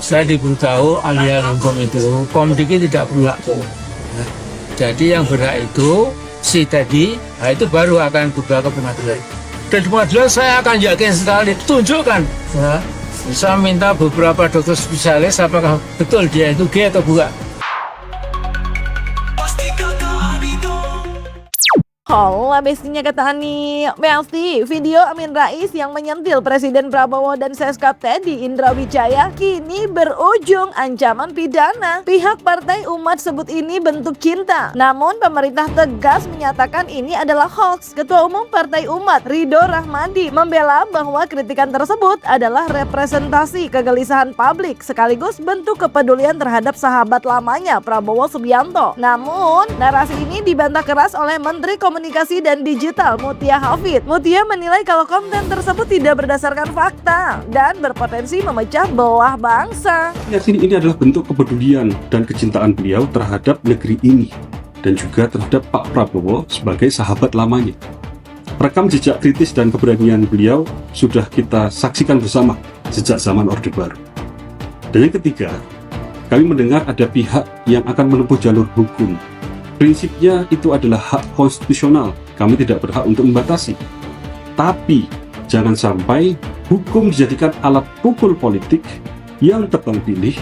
Saya diberitahu ahli hukum itu Komdiki tidak berhak. Jadi yang berhak itu si tadi, nah itu baru akan dibawa ke pengadilan. Dan di pengadilan saya akan yakin sekali tunjukkan. Ya. Bisa minta beberapa dokter spesialis apakah betul dia itu gay atau bukan. Hola bestinya kata Ani. Besti, video Amin Rais yang menyentil Presiden Prabowo dan Seskap Teddy Indra Wijaya kini berujung ancaman pidana. Pihak Partai Umat sebut ini bentuk cinta. Namun pemerintah tegas menyatakan ini adalah hoax. Ketua Umum Partai Umat Ridho Rahmadi membela bahwa kritikan tersebut adalah representasi kegelisahan publik sekaligus bentuk kepedulian terhadap sahabat lamanya Prabowo Subianto. Namun narasi ini dibantah keras oleh Menteri Komunikasi dan Digital Mutia Hafid. Mutia menilai kalau konten tersebut tidak berdasarkan fakta dan berpotensi memecah belah bangsa. Ini adalah bentuk kepedulian dan kecintaan beliau terhadap negeri ini dan juga terhadap Pak Prabowo sebagai sahabat lamanya. Rekam jejak kritis dan keberanian beliau sudah kita saksikan bersama sejak zaman Orde Baru. Dan yang ketiga, kami mendengar ada pihak yang akan menempuh jalur hukum. Prinsipnya itu adalah hak konstitusional, kami tidak berhak untuk membatasi. Tapi jangan sampai hukum dijadikan alat pukul politik yang tebang pilih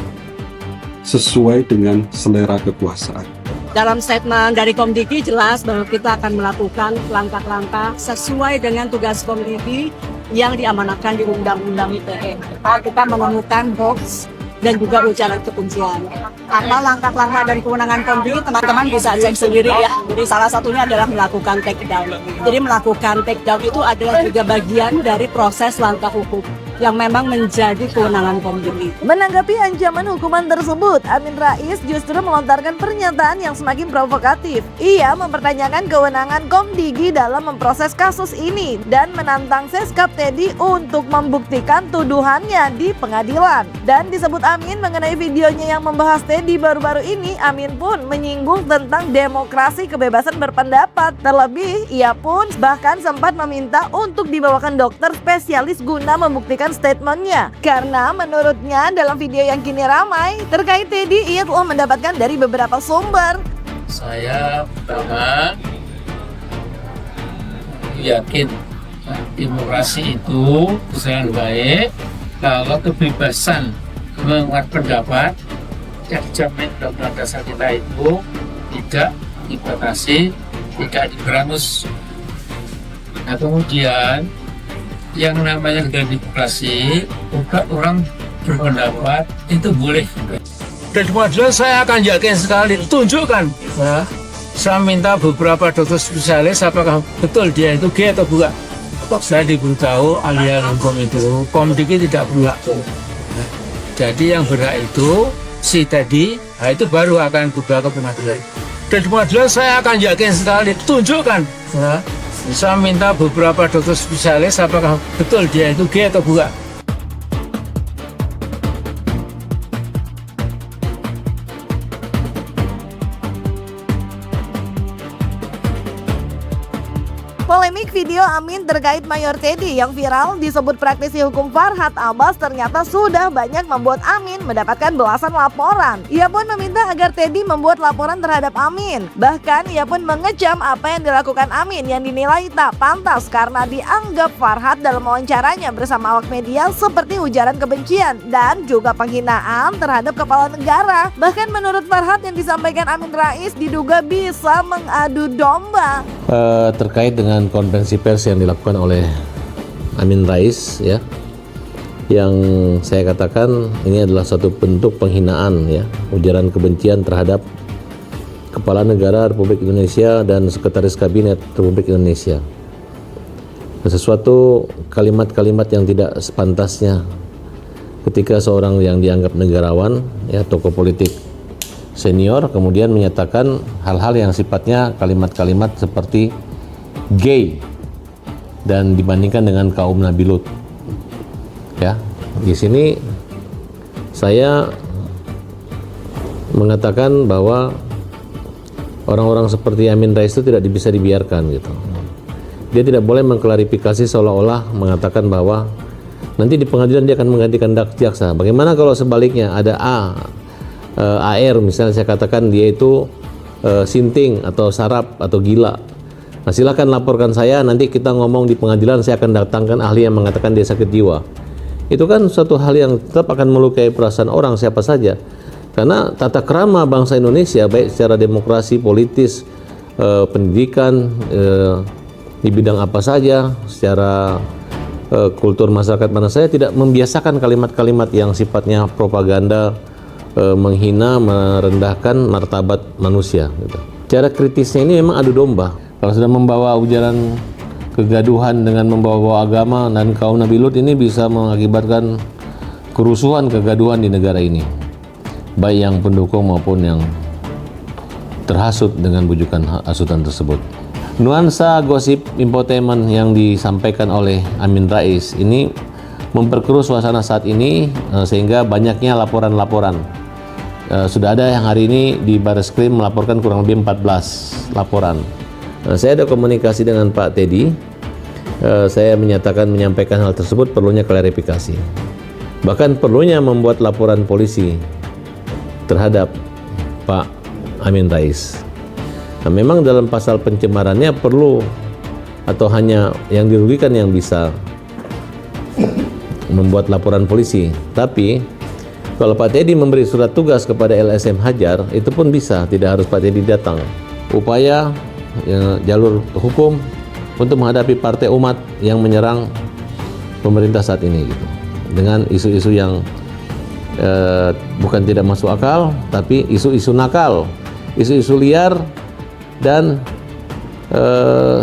sesuai dengan selera kekuasaan. Dalam statement dari Komdiki jelas bahwa kita akan melakukan langkah-langkah sesuai dengan tugas Komdiki yang diamanatkan di Undang-Undang ITE. Kita menemukan hoax dan juga ujaran kebencian. Apa langkah-langkah dan kewenangan Komdiki, teman-teman bisa cek sendiri ya. Jadi salah satunya adalah melakukan take down. Jadi melakukan take down itu adalah juga bagian dari proses langkah hukum yang memang menjadi kewenangan Komdiki. Menanggapi ancaman hukuman tersebut, Amin Rais justru melontarkan pernyataan yang semakin provokatif. Ia mempertanyakan kewenangan Komdiki dalam memproses kasus ini dan menantang Seskap Teddy untuk membuktikan tuduhannya di pengadilan. Dan disebut Amin mengenai videonya yang membahas Teddy baru-baru ini, Amin pun menyinggung tentang demokrasi kebebasan berpendapat. Terlebih, ia pun bahkan sempat meminta untuk dibawakan dokter spesialis guna membuktikan statementnya. Karena menurutnya dalam video yang kini ramai terkait Teddy, ia telah mendapatkan dari beberapa sumber. Saya pertama yakin demokrasi itu dengan baik kalau kebebasan menguat pendapat yang dijamin Undang-Undang Dasar kita itu tidak dibatasi, tidak diberangus. Nah kemudian yang namanya demokrasi, orang berpendapat itu boleh. Dan di pengadilan saya akan yakin sekali tunjukkan. Ya. Saya minta beberapa dokter spesialis apakah betul dia itu gay atau bukan. Saya diberitahu ahli hukum itu Komdiki tidak berhak. Ya. Jadi yang berhak itu si tadi, nah itu baru akan dibawa ke pengadilan. Dan di pengadilan saya akan yakin sekali tunjukkan. Ya. Bisa minta beberapa dokter spesialis apakah betul dia itu gay atau bukan. Polemik video Amin terkait Mayor Teddy yang viral disebut praktisi hukum Farhad Abbas ternyata sudah banyak membuat Amin mendapatkan belasan laporan. Ia pun meminta agar Teddy membuat laporan terhadap Amin. Bahkan ia pun mengecam apa yang dilakukan Amin yang dinilai tak pantas karena dianggap Farhad dalam wawancaranya bersama awak media seperti ujaran kebencian dan juga penghinaan terhadap kepala negara. Bahkan menurut Farhad yang disampaikan Amin Rais diduga bisa mengadu domba. Terkait dengan konferensi pers yang dilakukan oleh Amin Rais ya, yang saya katakan ini adalah suatu bentuk penghinaan ya, ujaran kebencian terhadap Kepala Negara Republik Indonesia dan Sekretaris Kabinet Republik Indonesia. Sesuatu kalimat-kalimat yang tidak sepantasnya ketika seorang yang dianggap negarawan ya, tokoh politik senior kemudian menyatakan hal-hal yang sifatnya kalimat-kalimat seperti gay dan dibandingkan dengan kaum Nabi Lut. Ya, di sini saya mengatakan bahwa orang-orang seperti Amin Rais itu tidak bisa dibiarkan gitu. Dia tidak boleh mengklarifikasi seolah-olah mengatakan bahwa nanti di pengadilan dia akan menggantikan jaksa. Bagaimana kalau sebaliknya ada AR misalnya, saya katakan dia itu sinting atau sarap atau gila. Nah, silakan laporkan saya, nanti kita ngomong di pengadilan, saya akan datangkan ahli yang mengatakan dia sakit jiwa. Itu kan suatu hal yang tetap akan melukai perasaan orang siapa saja. Karena tata krama bangsa Indonesia baik secara demokrasi, politis, pendidikan, di bidang apa saja, secara kultur masyarakat mana saya tidak membiasakan kalimat-kalimat yang sifatnya propaganda, menghina, merendahkan martabat manusia gitu. Cara kritisnya ini memang adu domba. Kalau sudah membawa ujaran kegaduhan dengan membawa agama dan kaum Nabi Lut, ini bisa mengakibatkan kerusuhan, kegaduhan di negara ini, baik yang pendukung maupun yang terhasut dengan bujukan hasutan tersebut. Nuansa gosip infotainment yang disampaikan oleh Amin Rais ini memperkeruh suasana saat ini, sehingga banyaknya laporan-laporan. Sudah ada yang hari ini di Barreskrim melaporkan kurang lebih 14 laporan. Saya ada komunikasi dengan Pak Teddy. Saya menyampaikan hal tersebut perlunya klarifikasi. Bahkan perlunya membuat laporan polisi terhadap Pak Amin Rais. Nah, memang dalam pasal pencemarannya perlu atau hanya yang dirugikan yang bisa membuat laporan polisi. Tapi kalau Pak Teddy memberi surat tugas kepada LSM Hajar, itu pun bisa, tidak harus Pak Teddy datang. Upaya jalur hukum untuk menghadapi partai umat yang menyerang pemerintah saat ini gitu. Dengan isu-isu yang bukan tidak masuk akal, tapi isu-isu nakal, isu-isu liar dan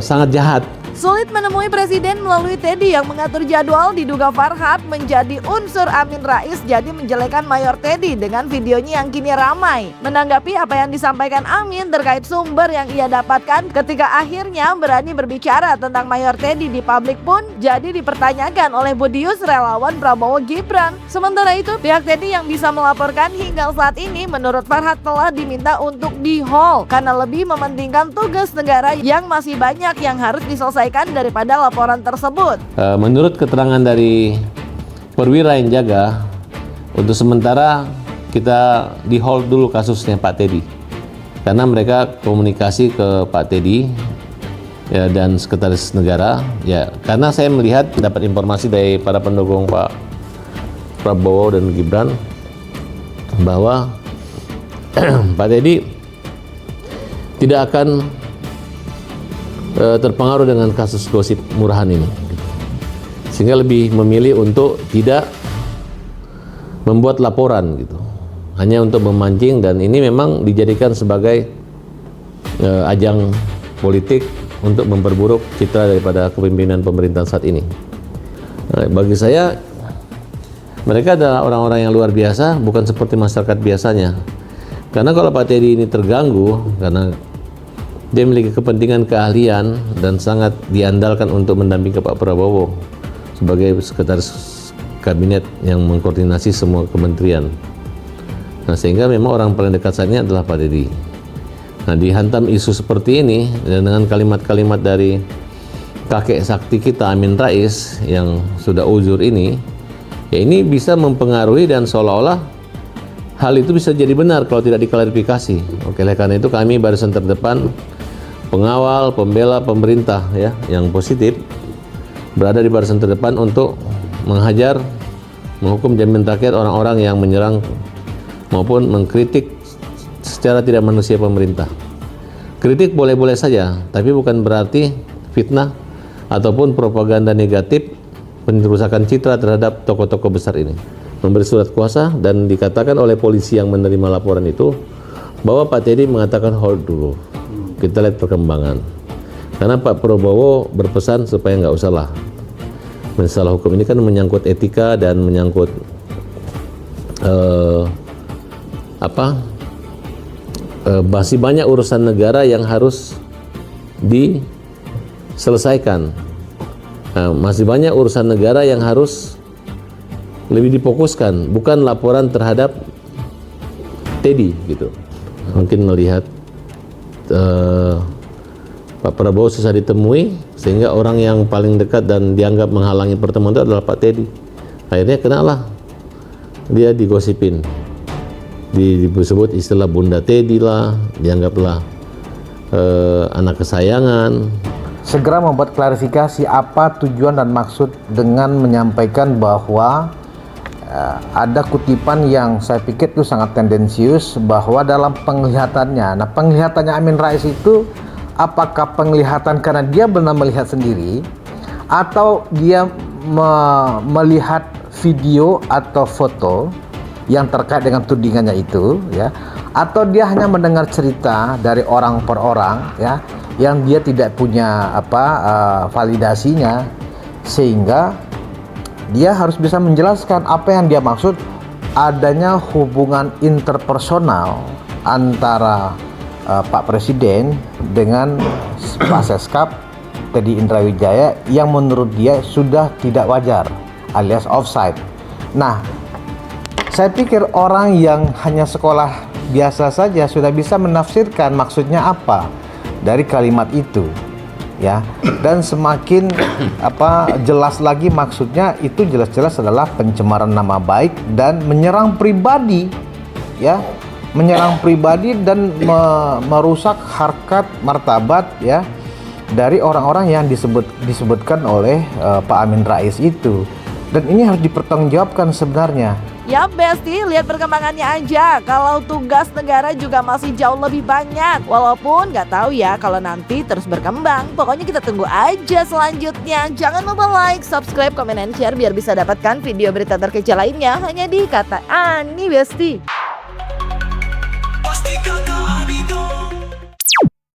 sangat jahat. Sulit menemui presiden melalui Teddy yang mengatur jadwal, diduga Farhad menjadi unsur Amin Rais jadi menjelekan Mayor Teddy dengan videonya yang kini ramai. Menanggapi apa yang disampaikan Amin terkait sumber yang ia dapatkan ketika akhirnya berani berbicara tentang Mayor Teddy di publik pun jadi dipertanyakan oleh Budius relawan Prabowo Gibran. Sementara itu pihak Teddy yang bisa melaporkan hingga saat ini menurut Farhad telah diminta untuk di-hold karena lebih mementingkan tugas negara yang masih banyak yang harus diselesaikan daripada laporan tersebut. Menurut keterangan dari perwira yang jaga, untuk sementara kita di hold dulu kasusnya Pak Teddy, karena mereka komunikasi ke Pak Teddy ya, dan sekretaris negara ya, karena saya melihat dapat informasi dari para pendukung Pak Prabowo dan Gibran bahwa Pak Teddy tidak akan terpengaruh dengan kasus gosip murahan ini, sehingga lebih memilih untuk tidak membuat laporan gitu, hanya untuk memancing, dan ini memang dijadikan sebagai ajang politik untuk memperburuk citra daripada kepemimpinan pemerintahan saat ini. Bagi saya mereka adalah orang-orang yang luar biasa, bukan seperti masyarakat biasanya. Karena kalau Pak Teddy ini terganggu karena dia memiliki kepentingan, keahlian, dan sangat diandalkan untuk mendampingi Pak Prabowo sebagai sekretaris kabinet yang mengkoordinasi semua kementerian. Nah, sehingga memang orang paling dekat saat ini adalah Pak Teddy. Nah, dihantam isu seperti ini dan dengan kalimat-kalimat dari kakek sakti kita Amin Rais yang sudah uzur ini, ya ini bisa mempengaruhi dan seolah-olah hal itu bisa jadi benar kalau tidak diklarifikasi. Oke, oleh karena itu kami barisan terdepan, pengawal, pembela pemerintah ya yang positif, berada di barisan terdepan untuk menghajar, menghukum jamin rakyat orang-orang yang menyerang maupun mengkritik secara tidak manusia pemerintah. Kritik boleh-boleh saja, tapi bukan berarti fitnah ataupun propaganda negatif penyerusakan citra terhadap tokoh-tokoh besar ini. Memberi surat kuasa dan dikatakan oleh polisi yang menerima laporan itu bahwa Pak Teddy mengatakan hold dulu, kita lihat perkembangan. Karena Pak Prabowo berpesan supaya nggak usahlah masalah hukum ini kan menyangkut etika dan menyangkut masih banyak urusan negara yang harus diselesaikan. Masih banyak urusan negara yang harus lebih difokuskan, bukan laporan terhadap Teddy gitu. Mungkin melihat Pak Prabowo susah ditemui, sehingga orang yang paling dekat dan dianggap menghalangi pertemuan itu adalah Pak Teddy. Akhirnya kenalah dia digosipin, disebut istilah Bunda Teddy lah, dianggaplah anak kesayangan. Segera membuat klarifikasi apa tujuan dan maksud dengan menyampaikan bahwa ada kutipan yang saya pikir itu sangat tendensius, bahwa dalam penglihatannya, nah penglihatannya Amin Rais itu apakah penglihatan karena dia benar melihat sendiri, atau dia melihat video atau foto yang terkait dengan tudingannya itu, ya, atau dia hanya mendengar cerita dari orang per orang, ya, yang dia tidak punya validasinya, sehingga dia harus bisa menjelaskan apa yang dia maksud adanya hubungan interpersonal antara Pak Presiden dengan Pak Seskap Teddy Indrawijaya yang menurut dia sudah tidak wajar alias offside. Nah, saya pikir orang yang hanya sekolah biasa saja sudah bisa menafsirkan maksudnya apa dari kalimat itu, ya. Dan semakin jelas lagi maksudnya, itu jelas-jelas adalah pencemaran nama baik dan menyerang pribadi, ya, menyerang pribadi dan merusak harkat martabat, ya, dari orang-orang yang disebutkan oleh Pak Amin Rais itu. Dan ini harus dipertanggungjawabkan sebenarnya. Yap Besti, lihat perkembangannya aja. Kalau tugas negara juga masih jauh lebih banyak. Walaupun nggak tahu ya kalau nanti terus berkembang. Pokoknya kita tunggu aja selanjutnya. Jangan lupa like, subscribe, komen, dan share biar bisa dapatkan video berita terkecil lainnya hanya di Kata Ani Besti.